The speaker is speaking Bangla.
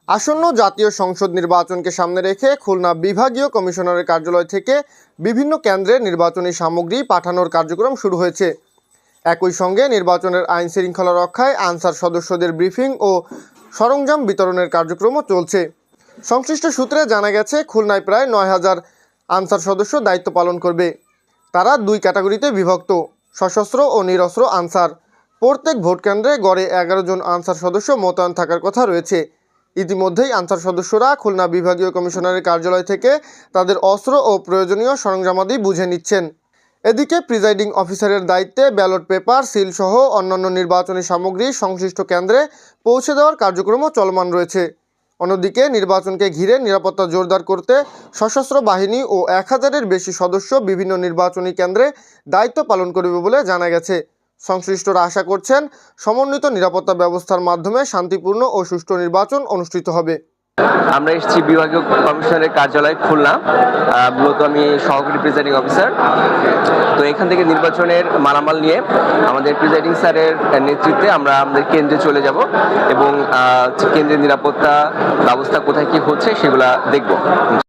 আসন্ন জাতীয় সংসদ নির্বাচনকে সামনে রেখে খুলনা বিভাগীয় কমিশনারের কার্যালয় থেকে বিভিন্ন কেন্দ্রে নির্বাচনী সামগ্রী পাঠানোর কার্যক্রম শুরু হয়েছে। একই সঙ্গে নির্বাচনের আইন শৃঙ্খলা রক্ষায় আনসার সদস্যদের ব্রিফিং ও সরঞ্জাম বিতরণের কার্যক্রমও চলছে। সংশ্লিষ্ট সূত্রে জানা গেছে, খুলনায় প্রায় ৯,০০০ আনসার সদস্য দায়িত্ব পালন করবে। তারা দুই ক্যাটাগরিতে বিভক্ত: সশস্ত্র ও নিরস্ত্র আনসার। প্রত্যেক ভোট কেন্দ্রে গড়ে ১১ জন আনসার সদস্য মোতায়েন থাকার কথা রয়েছে। ইতিমধ্যেই আনসার সদস্যরা খুলনা বিভাগীয় কমিশনারের কার্যালয় থেকে তাদের অস্ত্র ও প্রয়োজনীয় সরঞ্জামাদি বুঝে নিচ্ছেন। এদিকে প্রিজাইডিং অফিসারের দায়িত্বে ব্যালট পেপার, সিল সহ অন্যান্য নির্বাচনী সামগ্রী সংশ্লিষ্ট কেন্দ্রে পৌঁছে দেওয়ার কার্যক্রমও চলমান রয়েছে। অন্যদিকে নির্বাচনকে ঘিরে নিরাপত্তা জোরদার করতে সশস্ত্র বাহিনী ও ১,০০০-এর বেশি সদস্য বিভিন্ন নির্বাচনী কেন্দ্রে দায়িত্ব পালন করবে বলে জানা গেছে। সংশ্লিষ্টরা আশা করছেন, সমন্বিত নিরাপত্তা ব্যবস্থার মাধ্যমে শান্তিপূর্ণ ও সুষ্ঠু নির্বাচন অনুষ্ঠিত হবে। আমরা এসেছি বিভাগীয় কমিশনারের কার্যালয় খুলনা। মূলত আমি সহকারী প্রিজাইডিং অফিসার। তো এখান থেকে নির্বাচনের মালামাল নিয়ে আমাদের প্রিজাইডিং স্যারের নেতৃত্বে আমরা আমাদের কেন্দ্রে চলে যাব এবং কেন্দ্রের নিরাপত্তা ব্যবস্থা কোথায় কি হচ্ছে সেগুলা দেখব।